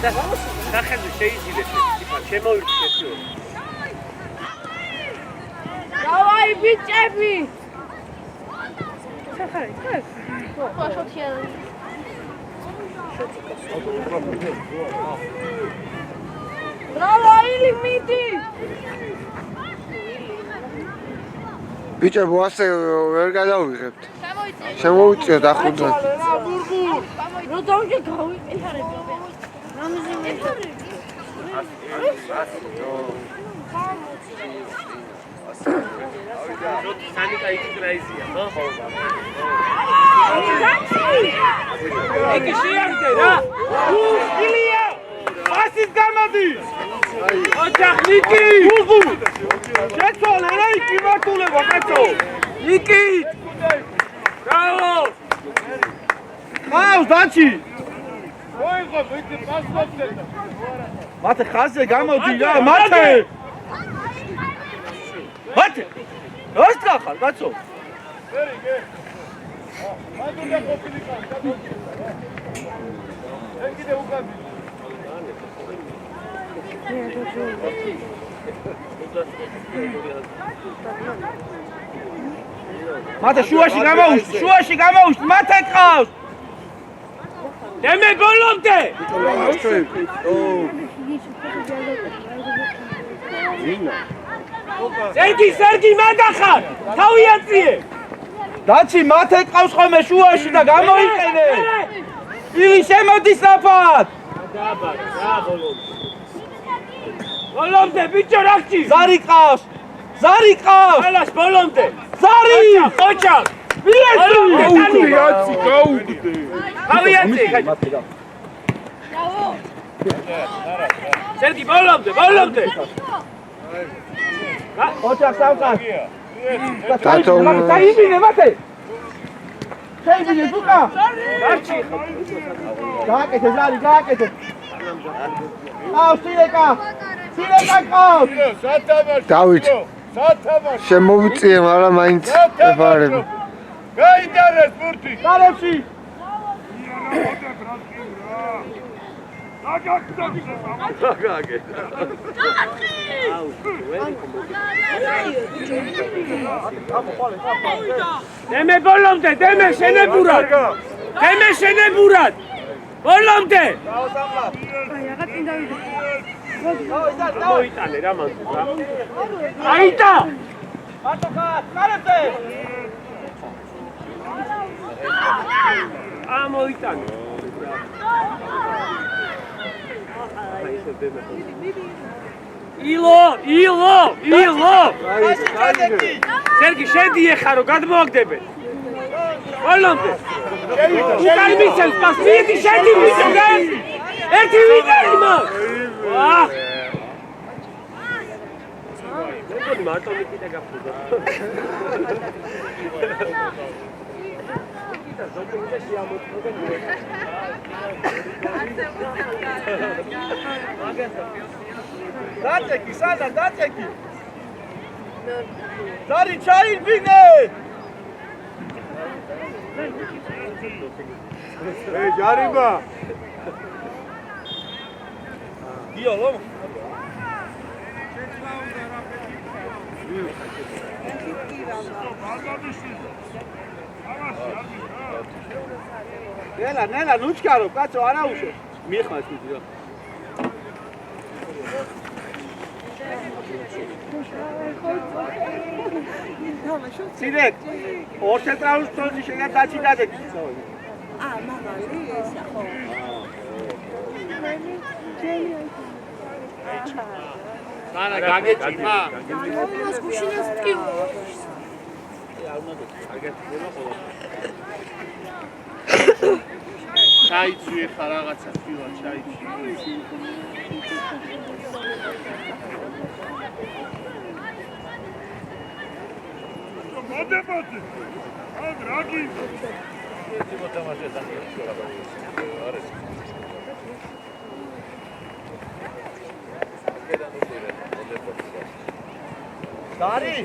და სახელმწიფო შეიძლება შემოიჭრეს. დავაი ბიჭები. Bravo, limiti! ბიჭებო, ასე ვერ გადავიღებთ. შემოვიწიოთ ახუდნად. რო დავჭე გავიყენარებ. რამზე მეტარი. სანიკა იქრაიზია, ხო? Eki შეამდე რა. ილია! ასის გამოდის. ოჯახ ნიკი! შეცვალე რა იქ იმართულება კაცო. ნიკი! ბრავო! ყავს დაჩი. მოიღო ვიცი პასპორტზე. მათე ხაზზე გამოდი რა, მათე! მათე! რას გახარ, კაცო? ვერიგე. მანდუდა ყოფილი ხარ, კაცო. ეს კიდე უკადი. მათე შუაში გამოუშ, მათე ყავს. დემე ბოლომდე. სერგი მაგახარ. თავი აწიე. დაჩი მათე ყავს ხოლმე შუაში და გამოიყენე. ილი შემოდის ნაფად. და ბოლომდე. ბოლომდე ბიჭო რახჭი. ზარი ყავს. ალას ბოლომდე. ზარი. ოჩა. გაუდი, გაუდი. თავი აწიე. სერგი ბოლომდე. ოჩა სამყარ. დათო დაიბინე მათე. შეიბინე ზუკა. დარჩი. გააკეთე. სილეკა ყავს. დავით შემოვიწიე, მაგრამ მაინც ეფარები. გაიდარეს ბურთი. გალებში. დემე ბოლომდე, დემე შენებურად. ბოლომდე. მოიტანე რა მანდ რა. აიტა. მარტო ხარ, კარებზე. მოიტანე. ილო. სერგი შედიე ხარო, გადმოაგდებე. ბოლომდე. უკან მისცემს პას, მიდი შედი მისცემ. ერთი ვინარი მაგ. ვაჰ. მოგოდი მარტო მიკიდა გაფუძა. დაწეკი, სადა დაწეკი. ზარი ჩაიბინე. ჯარიბა. დიალო. ნელა ნუჩკარო, კაცო არა უშო. მიეხმარს მიდი რა. სიდეთ, ორ ცენტრალურ სტოლში შეგარ დაჩი დადეთ. მაღალი ესა ხო. სანა გაგეჭიმა. მას გუშინას ტკივა. ჩაიცვი ხა რაღაცა თვითონ ჩაიცვი. მოდებოდი. ან რაგი. Dari.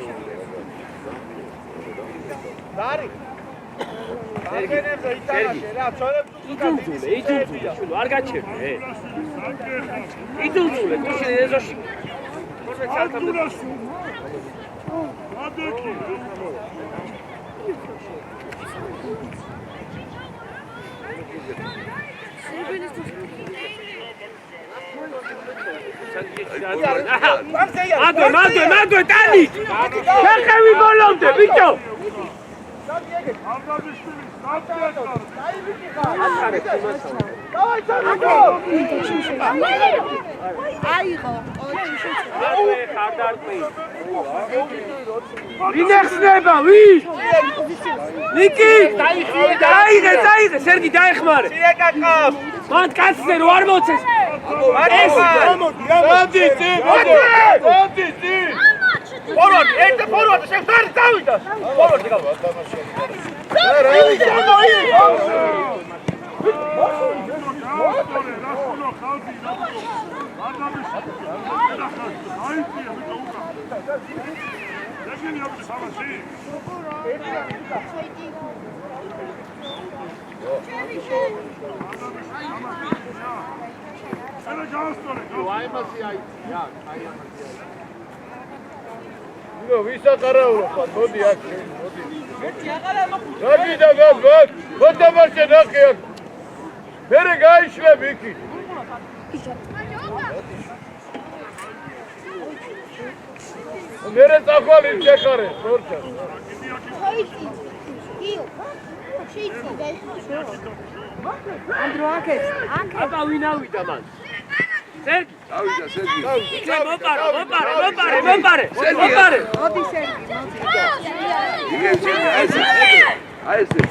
იძულძულე, შულო, არ გაჩერდე. იძულძულე, გუშინ ეზოში. ხორცე ჩალთამდე. მანდო, ტანი! შეხევი ბოლომდე, ბიჭო! ვინ ეხსნება, ვინ? ნიკი! დაიღე, სერგი დაეხმარე. მან კაცზე რო არ მოცეს. ეს ფორვარდი, ერთ ფორვარდი შევსარი დავიდა. ფორვარდი გავა. ნუ ვისა ყარაულა ხარ მოდი აქ მოდი მოდი და გაგ მოთამაშე ნახე აქ მერე გაიშვები იქი მერე წახვალ იმ შეხარე თორჩა ანდრო აქეთ აბა ვინ ავიდა მან სერგი დავიდა სერგი მოპარე მოდი სერგი აი ესე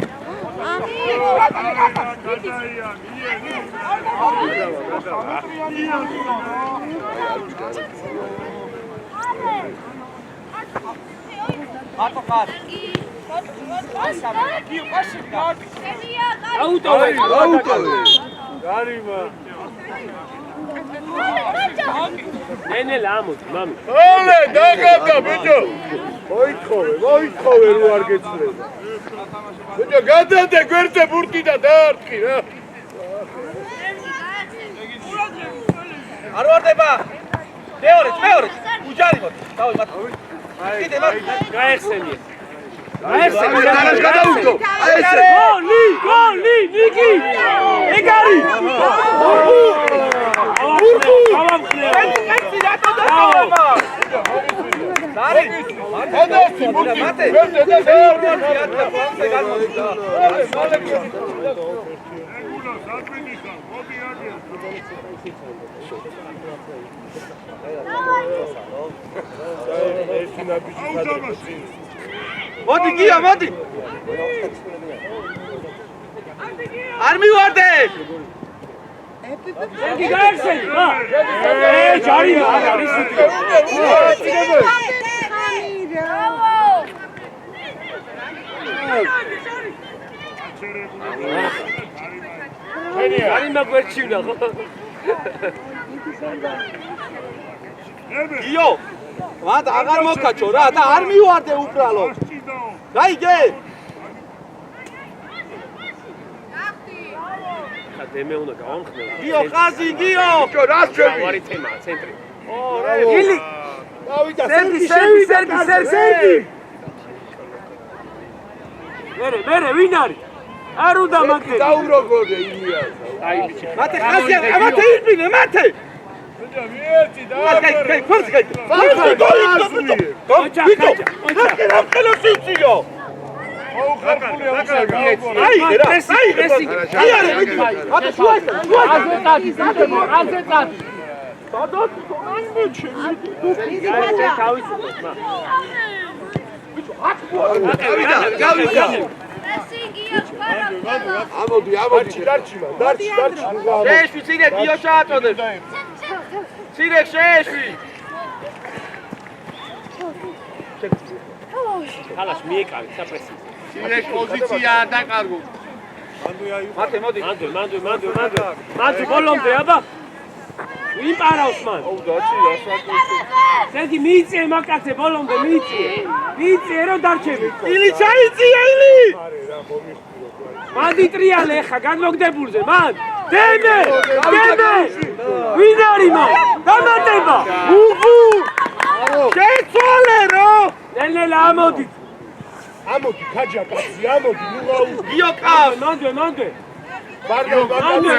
აუტოვე გარიმა ნენელა ამოდი მამი ოლე დაგაბდა ბიჭო მოითხოვე რო არ გეცლება ბიჭო გადადე გვერდზე ბურთი და დაარტყი რა არ ვარდება მეორე უჯარი მოდი დავი მათ კიდე მათ გაეხსენიე დანაშ გადაუდგო აი ესე გოლი ნიკი ეგარი მოდი გია მოდი არ მივარდე სერგი გაეხსენი ჯარი არის არის მაგვერჩივნა ხო გიო მათ აღარ მოკაჩო რა და არ მივარდე უბრალოდ გაიგე დემე უნდა გავამხნევ გიო ხაზი გიო რას ჩვენი ვარი თემაა ცენტრი გილი დავიდა სერგი მერე ვინ არის არ უნდა მაგდე დაუმროგოდე იმია აი ბიჭი მათე ხაზი მათე ირბინე მათე ვიერთი და გაი ფორს გაი შეეშვი ცირე გიო ჩააწოდებს ცირე შეეშვი ხალას მიეკავი საპრესი ცირე პოზიცია დაკარგო მათე მოდი მანდო ბოლომდე აბა ვინ პარავს მან? ზეგი მიიწიე მაკაცე ბოლომდე მიიწიე რომ დარჩები. ილი ჩაიწია ილი. მადი ტრიალე ხა განმოგდებულზე მან. დემე! ვინ არის მან? დამატება! უგუ! შეცვალე რო! ნელ-ნელა ამოდით. ამოდი ხაჯა კაცი ამოდი ნუღაუ გიო ყავს. მანდვე. ბარდა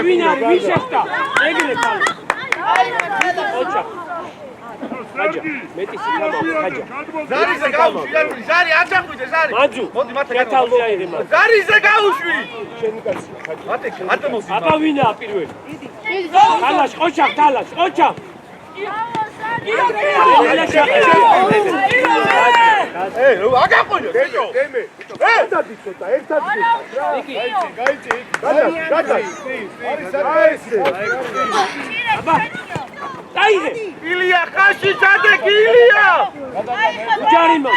ვინ არის? ვინ შეხვდა? ეგრე თალ. ოჩა. ხაჯა, მეტი სიკამა ხაჯა. ზარიზე გაუშვი, ზარი აჩახვიდე ზარი. მაძუ. მოდი მათე კეთალზე აიღე მან. ზარიზე გაუშვი. შენი კაცი ხაჯა მათე მოდი. აბა ვინაა პირველი? თალაშ, ოჩა. აგაყოლო ბიჭო. ერთად იცოდა გაიცი გადა არის აბა დაიღე. ილია ხაში ჩადეკი ილია. ჯარი მო.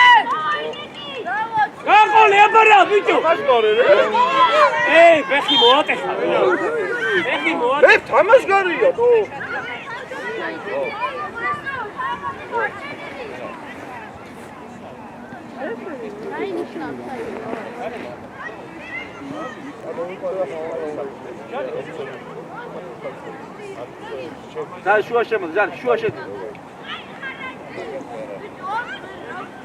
გაყოლე აბარა ბიჭო. თამაშგარი ρε. ფეხი მოატეხა. თამაშგარია თო. ზარი შუა შემოდი, ზარი შუა შედი.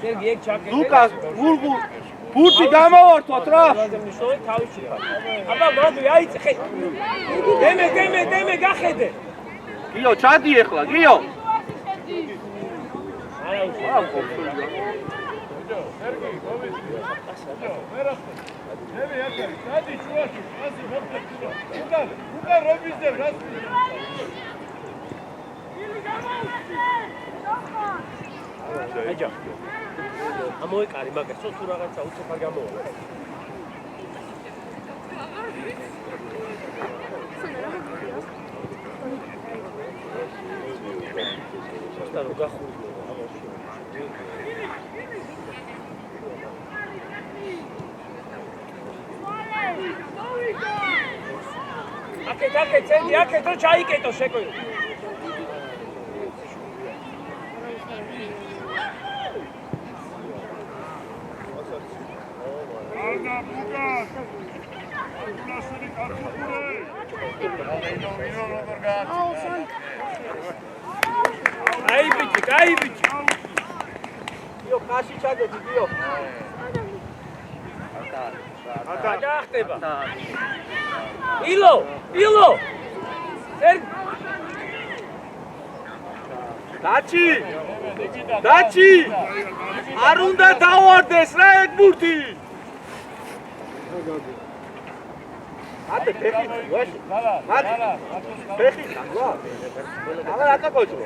სერგი ეგ ჩაკეთე. ლუკას, ვურგუ, ბურთი გამოვართვათ რა. მნიშვნელოვანი თავისი ხარ. აბა მაგრი აიწე. დემე გახედე. გიო, ჩადი ეხლა, გიო. აჯა. ამოეკარი მაგას, თუ რაღაცა უცებ არ გამოვა. და რო გახურდი. აკეთ, ცენდი, აკეთ, რო ჩაიკეტო შეკვე. ანა ბუგას ულასული კარტოფული ვინო როგორ გააჩინა კაი ბიჭი. გიო, ხაში ჩადექი, გიო. გადაახტება. ილო. დაჩი. არ უნდა დავარდეს რა ეგ ბურთი. მათე ფეხი ვაში. მათე ფეხი რა. აღარ ატაკოჭო.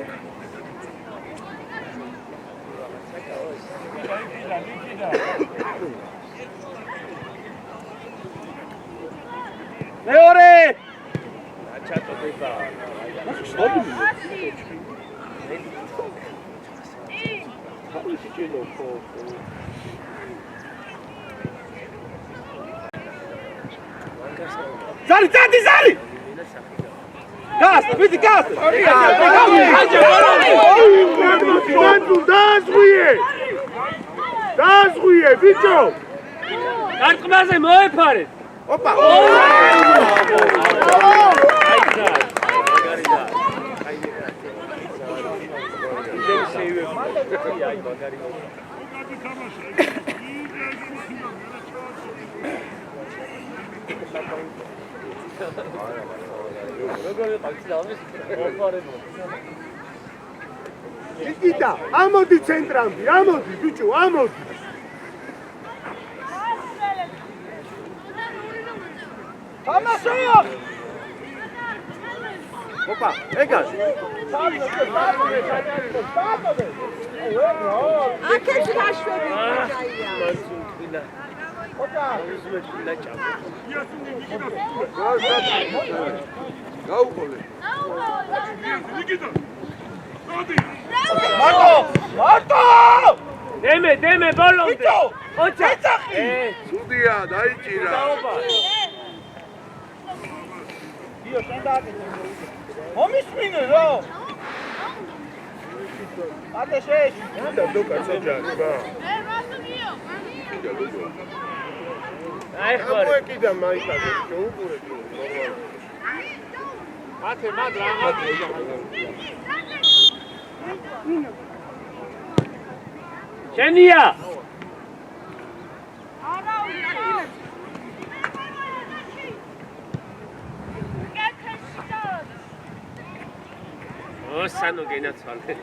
მეორე ჩატოდება. ზარი! გას, ვიდი გას! დააზღვიე, ბიჭო! გარყმაზე მოეფარეთ. ოპა! ნიკიტა, ამოდი ცენტრამდე, ამოდი, ბიჭო, ამოდი. თამაშო! ოპა, ეგას. აქეთ გაშვები დაია. გაუყოლე. მარტო! დემე ბოლომდე. ოჩა. სუდია, დაიჭირა. მომისმინე რა! Ate shesh. და დოკაცა ჯარი ბა აი ხარ. მოეკიდა მაიკაზე შეუყურეთ ნორმალურად ათე მად რაღაც შენია. ო სანო გენაცვალე.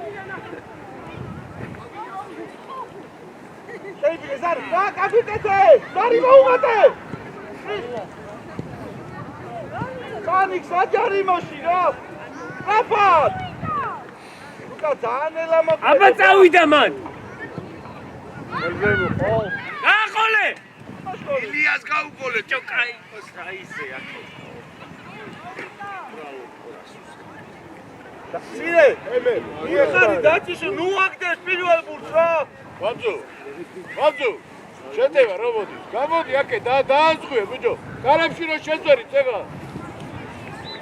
Შეიძლება ზარი, და კაპიტეთე! ზარი მოუმატე! კანიქს აჯარიმოში რა! აფად! უკა ძანელა მოკლე. აბა წავიდა მან. ელბემო ხო გაყოლე. ილიას გაუგოლე ჭოკაი ისე აქ. სირე, ემე მიეხარი დაჭიშო, ნუ აგდეს პირველ ბურთს რა! ვაძუ შეტევა რა მოდის გამოდი აქე დაანძღვე ბიჭო კარებში რო შეძვერი წევა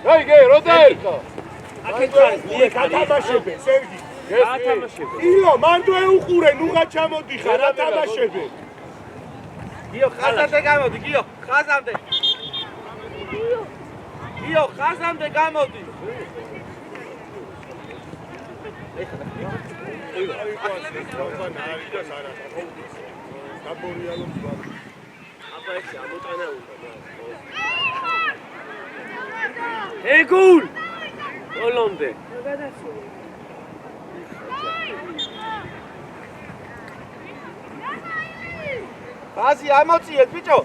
გაიგე რო დაერქა აქეთ ხარ. გათამაშებენ, სერგი. გათამაშებენ. იო, მანდ ეუყურე, ნუღა ჩამოდიხარ, რა თამაშებენ. გიო, ხაზამდე გამოდი, გიო, ხაზამდე. გიო, ხაზამდე გამოდი. აბა ესე ამოტანა უნდა. ეგულ. ოლონდე. ბაზი ამოწიეთ ბიჭო.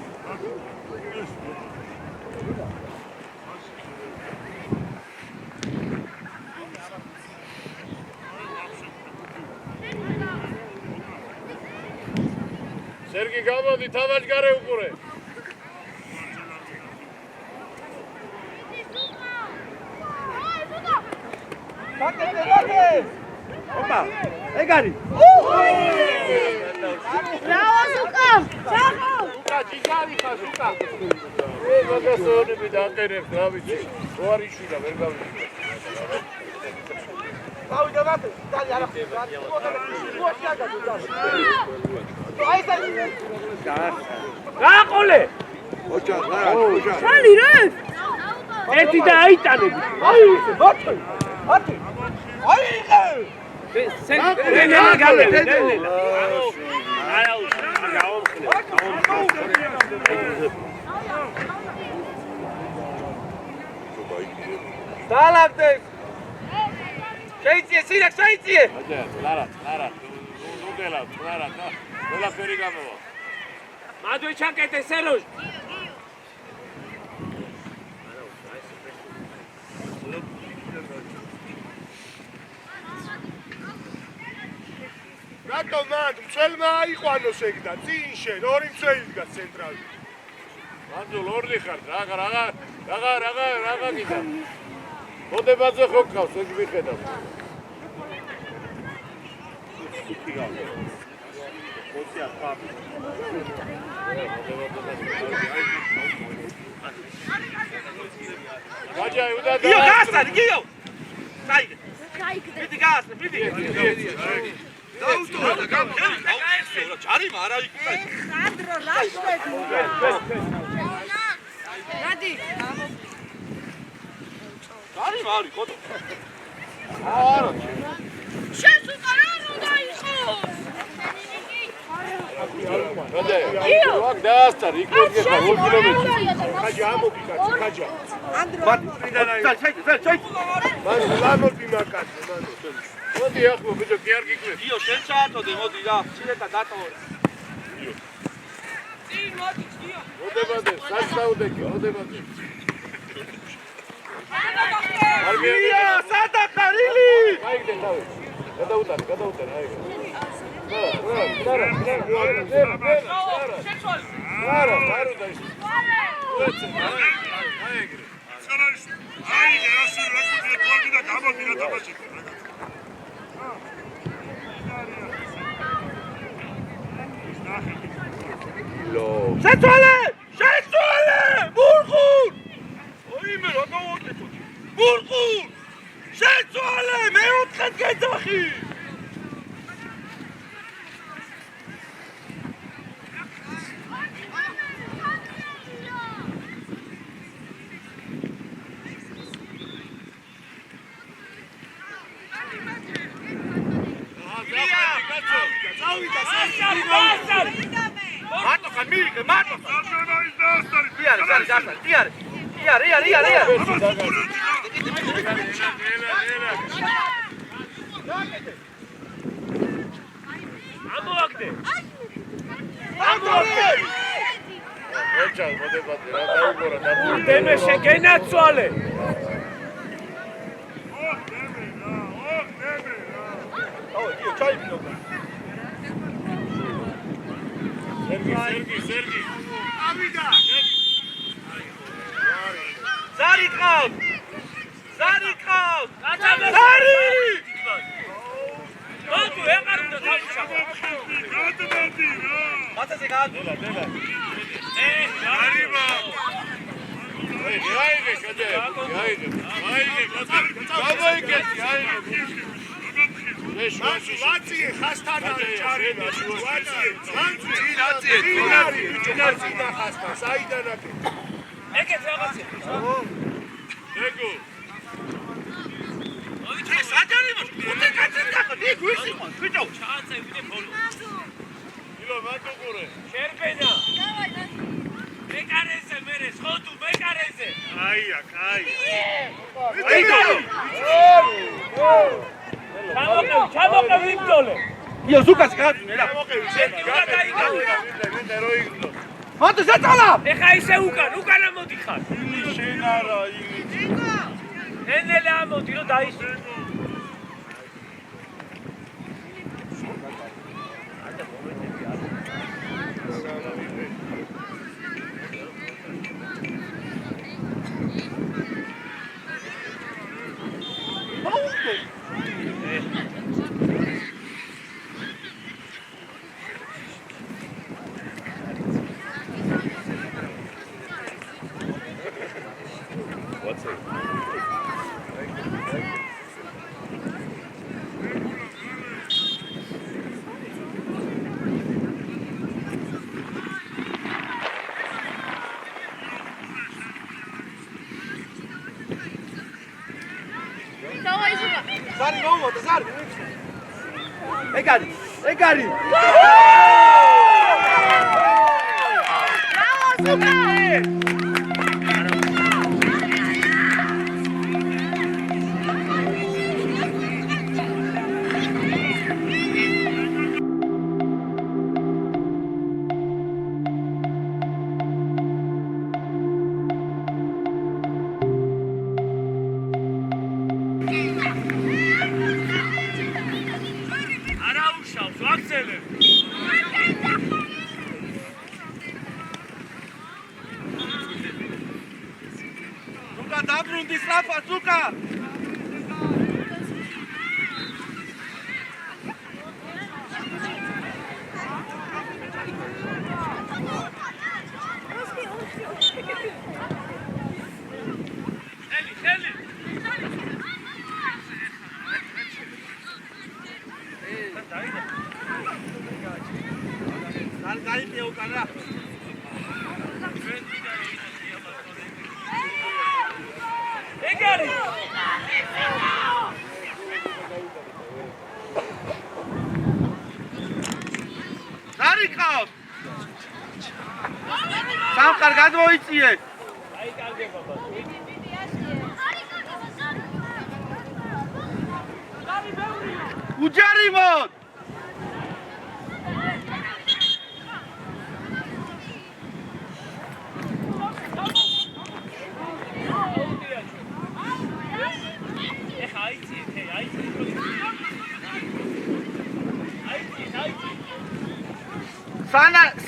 სერგი გამოდი თამაშგარე უყურე ბაკეთე, ბაკეთე. ოპა, ეგ არის. Bravo, Suka! Bravo! უკა ჯიგარი ხარ უკა მაგასონები დაყერებს რა ვიცი ოარიშვილა ვერ გავიგე გავიდა ბაკეთე, დალი არა. აი ეს გაყოლე. Shali, re! ერთი და აიტანები. აი ეს ბატონი. ათი. აი ეს ნელა გალე ნელა. არა გაომხნე. დალაგდე. შეიძლება სირაკ შეიძლება. არა ნუდელა არა და ყველაფერი გამოვა მადვე ჩაკეთე სეროჟ. რატომ მანდ მცველმა აიყვანოს ეგ და წინ შენ ორი მცველი დგას ცენტრალში. მანძულ ორდი ხარ რაღა გიდა მოდებაზე ხო გყავს ეგ მიხედავ გაჯაი უნდა გიო გასტარი გიო. საიდე. მიდი გასტარი მიდი. დაუსტო და გამხელი რა ჩარიმა არა იქ. Sandro, რა შვები? Რადი? ჩარიმა არის ხოთო. არა შენ სულ არ უნდა იყოს. გიო აქ დაასწარი იქ მოგეხარ 2 კილომეტრი ხაჯა ამოდი კაცი, ხაჯა. ბატი პრიდან აი. საიდე. მან ლამოდი მაკაცი, მან. მოდი ახლა ბიჭო კი არ გიკვირდი გიო შენ ჩაათოდე მოდი რა. ჩილეტა დატოვე. მოდებადე სასწაუდეკი მოდებადე გიო სადახარილი. გაიგდე თავი გადაუტარე აი არა და ის შეცვალე! ბურღულ! ოიმე რა გავაკეთო? ბურღულ! შეცვალე! მეოთხედ გეძახი! ამოაგდე. ეჭა მოდებადე რა დაუგორა და დემე შეგენაცვალე. სერგი ავიდა ზარი ყავს ზარი ბატუ ეყარუნდა თავის ჩაბა. მათაზე გააძულა არიბა აიგე შედე აიგე ვაცი ხასთან არის ჩარი ვაცი და ხასთან საიდან აკეთე ეგეთ რაღაცა. ეგო ჩააწევინე ბოლო. ილო მატუყურე შერბენა. მეკარეზე მერე ხოდუ მეკარეზე. აია კაი ჩამოყევ იმდოლე. იო ზუკას გააძუნე რა მათო ზეწალა ეხა ისე უკან ამოდიხარ. შენ არა იმი ენელე ამოდი რომ დაისვი. ზარი მომოდა ზარი ეგარი ზუკა დაბრუნდი საფა ზუკა სამყარ გადმოიწიე უჯარი მოდ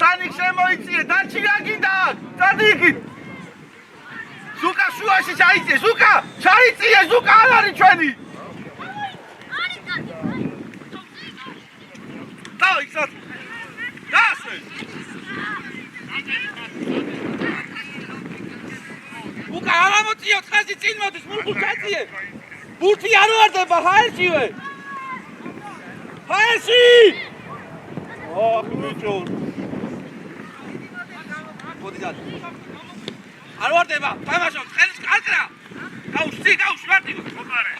სანიქ შემოიწიე დარჩი რა გინდა წადიგი ზუკა შუაში ჩაიწიე ზუკა ჩაიწიე ზუკა არ არის ჩვენი დაიქსოთ დასე უკა არ ამოწიო ხაზი წინ მოდის მურგულ ჩაიწიე ბურთი არ ვარდება ჰაერშივე ჰაერში ოხ მიჭო მოდი დადი არ ვარდება თამაშობ ხელს კარკრა გაუშტი ვარტი ხომარე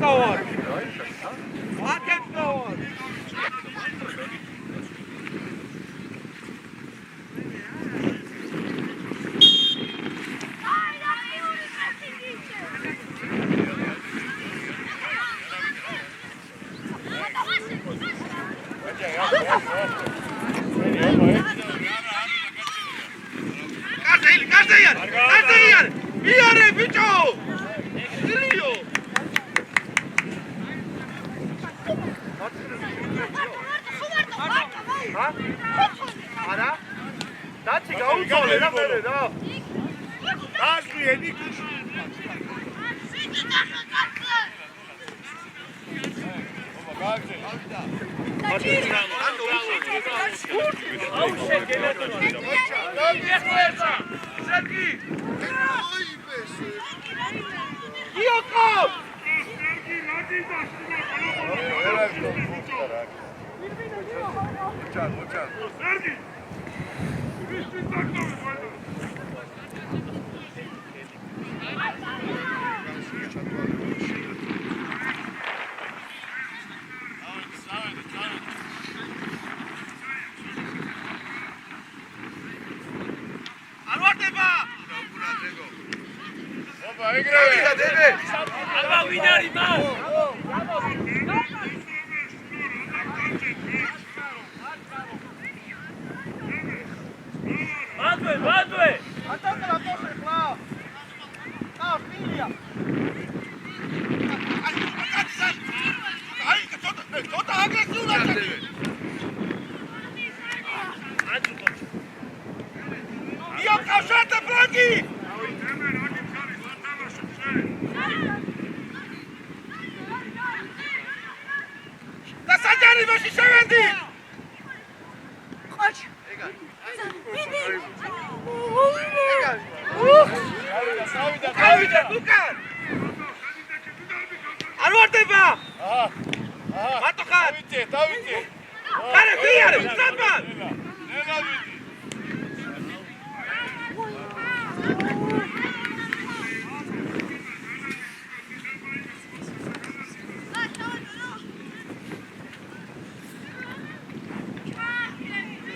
დავარ. აქეთ დავარ. Κάρτε, Ιάρε, ბიჭო! Ήλιο! არა? დაჩი გაუწოლე რა მე რა. დაზვი ენიკუშ. ალბა ვინ არის მას? მადვე!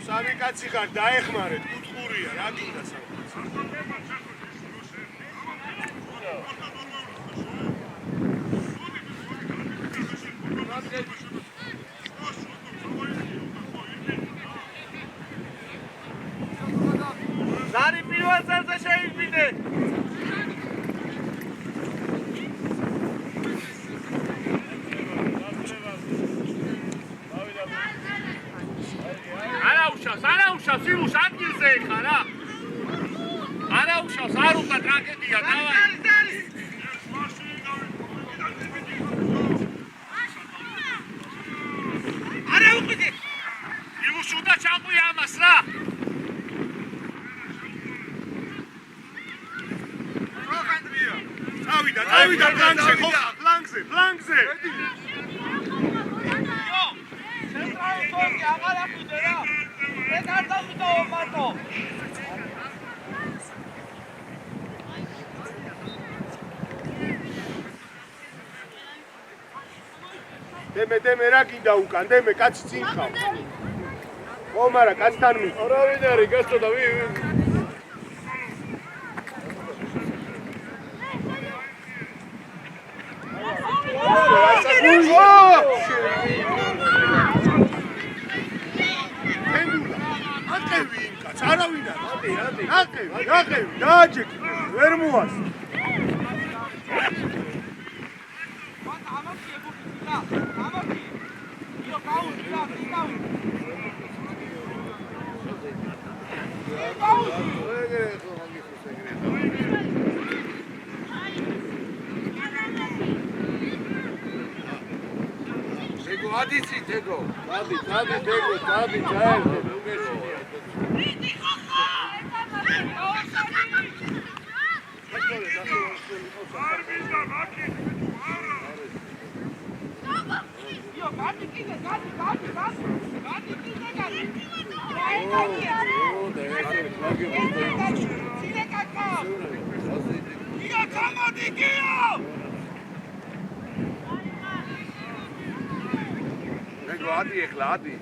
სამი კაცი ხარ დაეხმარეთ, კუთხურია, რა გინდა საუბარს. ზარი პირველ წელზე შეიყვინე. არაუშავს იმუშ ადგილზე ეხა რა. არაუშავს არ უნდა ტრაგედია დავაი. არა უყიდე. იმუშ უნდა ჩაყვია ამას რა. დავიდა პლანკზე, ხო? პლანკზე. აღარ აკვიდე რა. ეს არ დავიდაო მარტო. დემე რა გინდა უკან, დემე კაცი წინ ხავ. ხო, მარა კაცთან მი. არა ვინ არის, გასწოდა აყევი, დააჯექი, ვერ მოას. ადიცი დეგო. დადი, დეგო, ჩაერთე, უგეშინია. ადი ეხლა, ადი.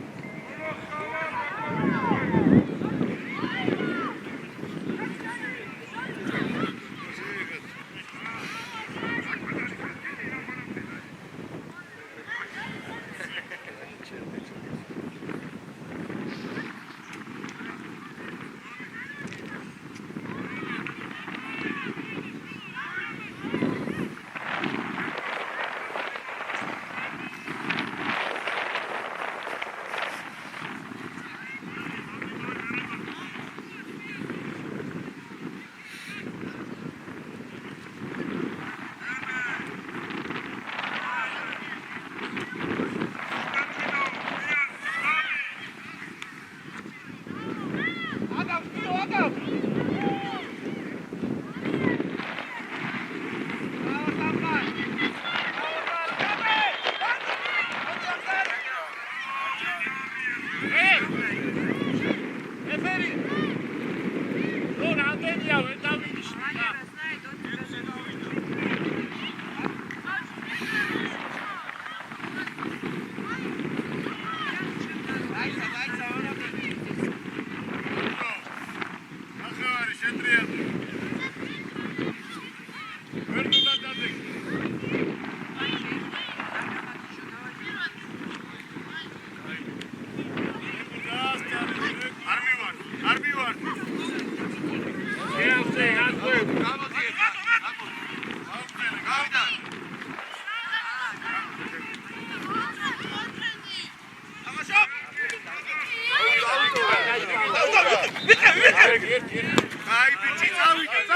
აი ბიჭი წავიდა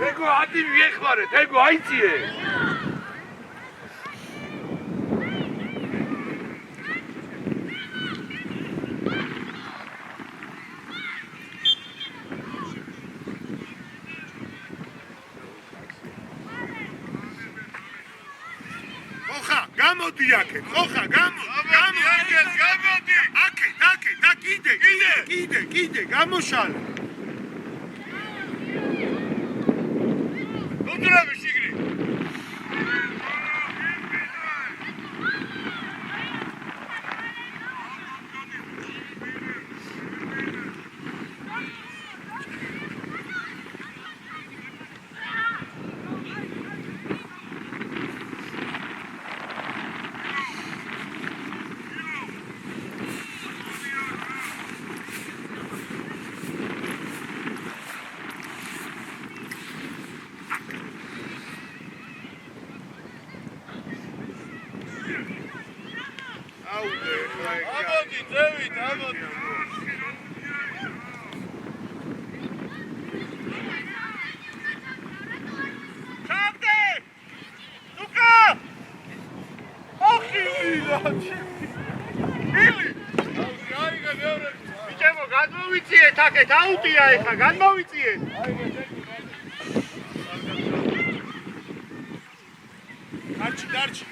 ეგო ადი მიეხმარეთ, ეგო აიწიე. ხოხა, გამოდი აქეთ, ხოხა, გამოდი. აქეთ, და კიდე, გამოშალე. ნუტრები შიგრი. ამოდი, ძევით, ამოდი. ჩავდე! სუკა! ოხი ვიլაჩი! ილი! გაიგე მეორე. ბიჭებო, გადმოვიწიეთ აქეთ, აუტია ეხა, გადმოვიწიეთ. დარჩი.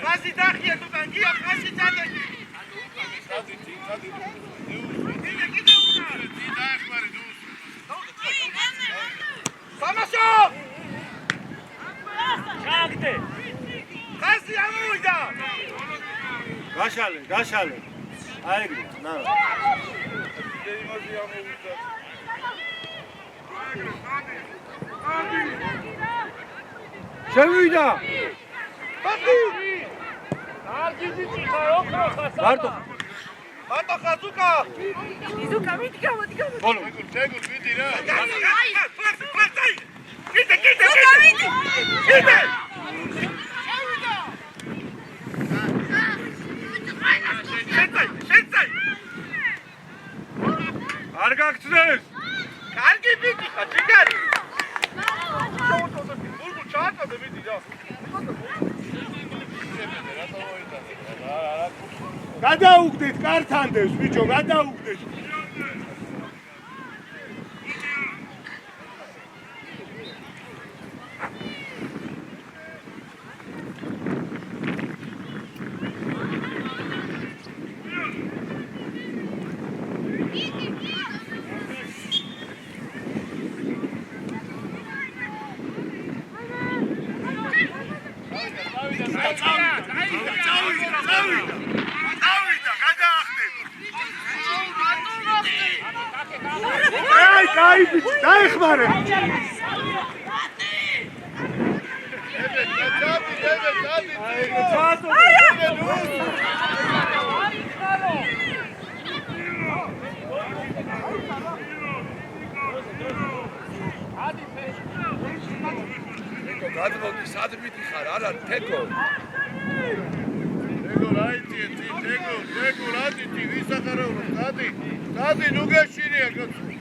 ხასი დახია თუკან გია ხასი წადები. კიდე უკან. დაეხმარე დუს. სამაშო! ჩაგდე. ხასი ამოვიდა. გაშალე. აიგრი, ნა. შევიდა. მარტო ხაზუკა. იზუკა მიდგა. ბოლო. ეგურ ვიდი რა. კიდე. შეცაი. არ გაგწდეს. კარგი ბიჭი ხარ, ჯიგარი. ბულბულ ჩააწოდე ბიჭი და. გადაუგდეთ კართანდებს ბიჭო, გადაუგდეთ. აი, კაი ბიჭი, დაეხმარე. გადმოდი, სად მიდიხარ? არა, თეკო. ეგო რაიტია, ეგო რადიტი, ვისახარავო, დადი, ნუ გეშინია კაცო.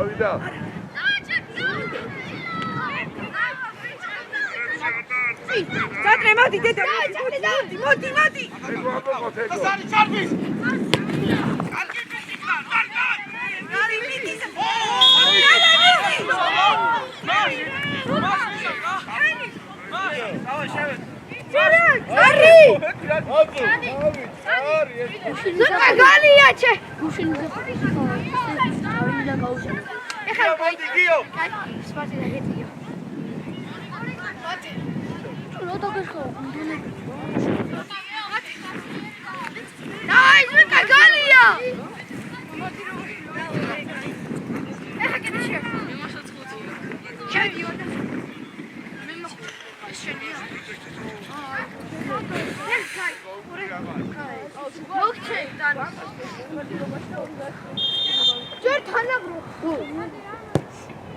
ავიდა. Sadre, მოდი დედა. მოდი. დასარი ჩარბის. კარგი პიტი ხარ, ვარ. გარი მიდის. ზუკა გალია ჩე. ეხლა მოდი გიო. სპარტი და გეტიო. რო დაგეხო. დაი ზუკა გალია. ეხლა კიდე შე. შევიდიო და მოგჩე ჯერ თანაგრო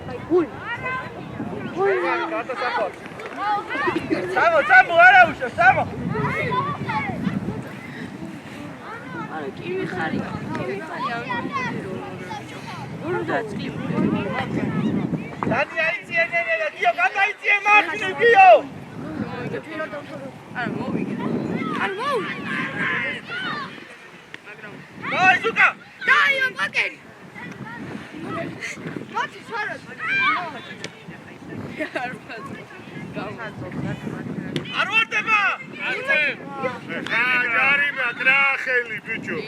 აი გული სამო არა უშო სამო არა კი ვიხარი დანი აიწიე ნენელა გიო გადაიწიე მართლი გიო არა მოვიგე დაი ზუკა დაი მაგერი მოდი სვარად არ ვარდება ჯარიმა გრახელი ბიჭო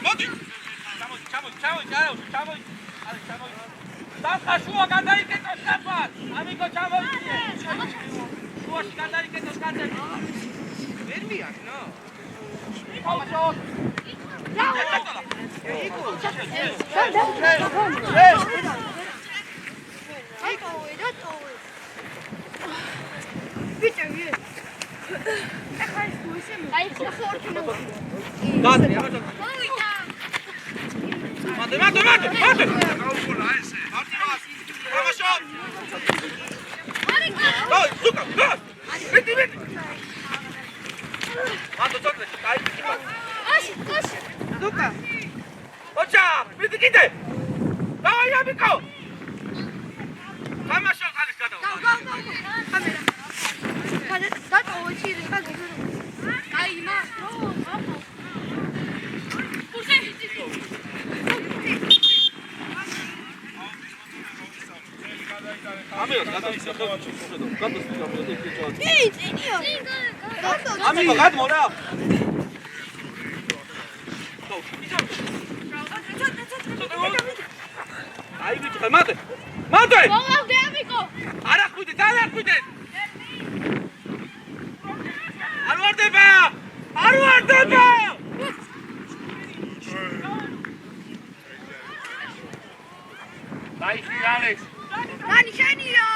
მოდი დასა შუა გადაიკეთოს კაფარ ამიკო ჩამოვიდე შუაში გადაიკეთოს კაცები ვერ მიაკნო იფავშო ამიკო გადმონა აი ბიჭო მატე მოვავდე ამიკო არა ხვიდე დალახვიდე არ ვარდება დაიხი ალექს დანი შენია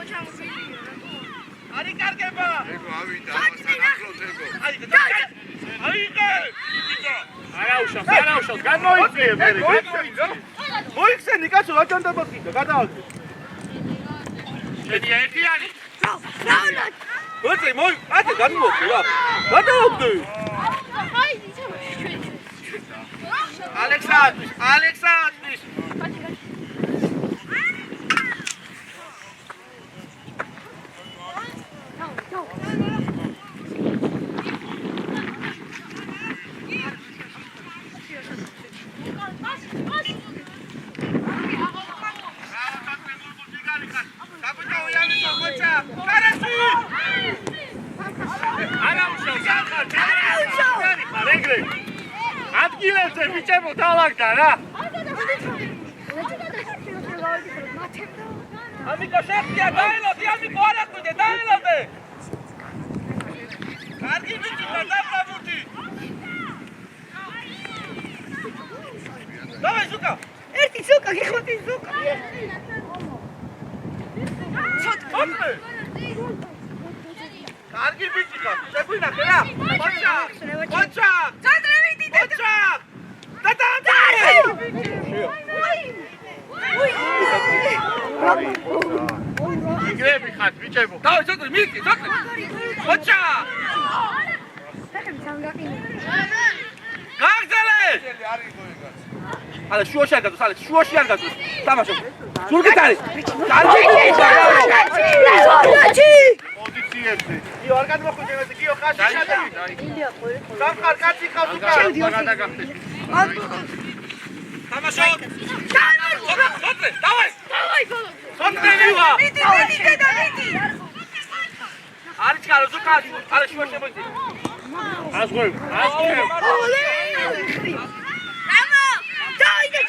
ჩამო არი კარგება ეგო ავიდა ამასთან ახლოს ეგო არა უშავს გამოიწვიე მერე მოიხსენი კაცო რა ჩანდაბაკიდა გადააგდე შედია ერთიანი მოიწე ატე გადმოვიდე რა გადააგდე ალექსანდრის ადგილებზე ბიჭებო დავაგდა რა ამიკო შეფია დაელოდე ამიკო არ აკვიდე დაელოდე კარგი ბიჭია დაბრაბუთი დავай ზუკა ერთი ზუკა გიხოთი ზუკა ჩოტკონე კარგი ბიჭია შეგვინახე რა ოჩა სადრე ვიდი ოჩა და უი იგრები ხართ ბიჭებო. დავай ცოტა მიიწი ცოტა ოჩა გაგზელე არა შუაში არ გაწოს ალექს შუაში არ გაწოს თამაშობ სულგით არის კარგი პოზიციებზე. გიო არ გადმოხვიდე გიო ხაში შადა სამხარ კაცი ხავს უკან გადაგახდეს. თამაშობ ცოტა დავай დავაი გოლო ცოტა მივა მიდი დედა მიდი არის კარო ზუკარი არა შუაში შემოიწი ასღებ. რამა დაიდე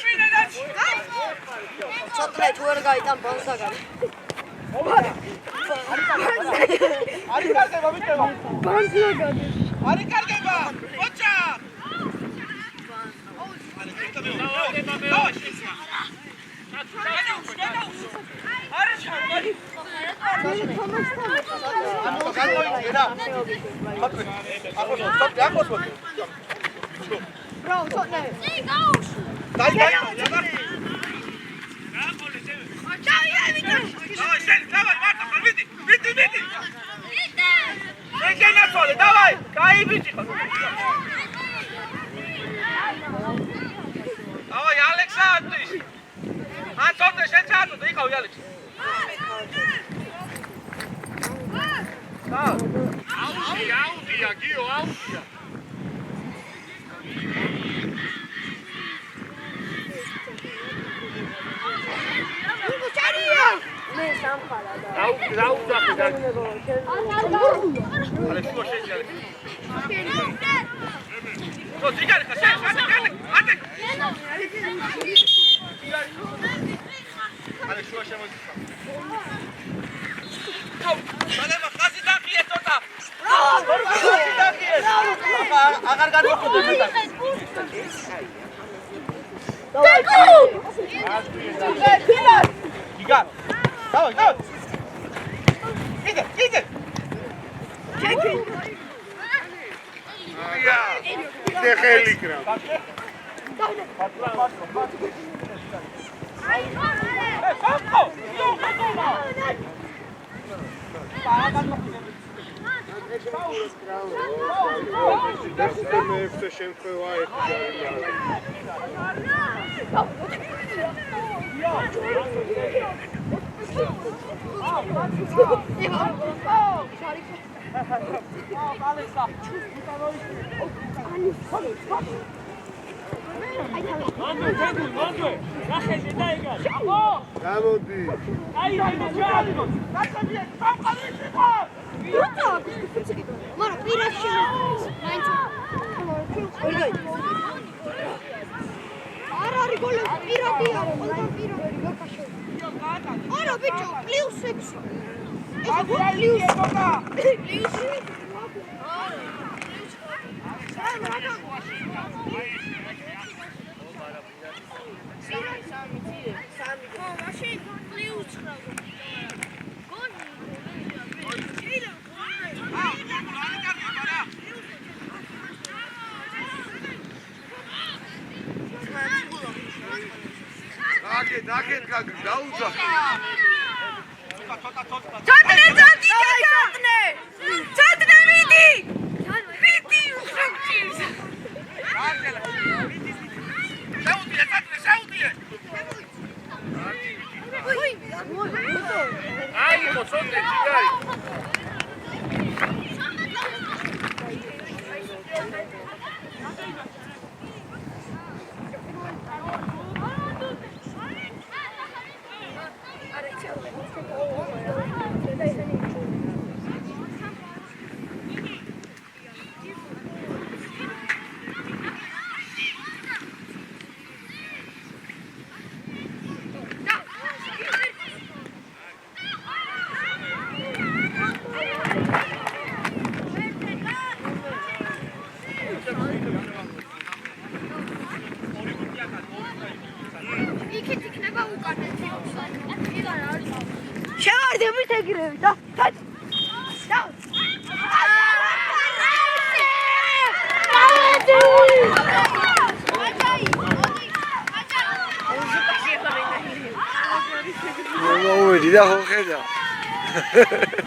ცოტა თუ არ გაიტან ბანსაგარი. არის კარგება მიწევა ბანსლაგანი არის კარგება ოჩა Bro, ცოტა. Давай, кай бити. Давай, Александр. А ცოტა შეჭადო, იყავი ალექსი. აუდია გიო აუდია. მე სამხარა და. რაუძახი და ალექსი მოშეჭი ალექსი. ო ძიგარი ხა შენ ატე. ალექსი მოშემოდი. მალება ხაზი დაგიე ცოტა. აღარ გადმოხვიდე მეტად. გიგა. დავай. იგე. იდე ხელი კრა. მე ეს შემთხვევა გამოდი. მაგრამ პირაში მაინც არ არის გოლი პირადია ყველა პირადი გაკაშო არა ბიჭო პლუს 6 ეს პლუს დაგეთ გაგრი დაუძახ. ცოტნე მიდი უხრჩის შეუდიე. აი მოწონდე ძიგარი. შევარდებით ეგრევე და მოვედი და ხო ხედა. ხარ.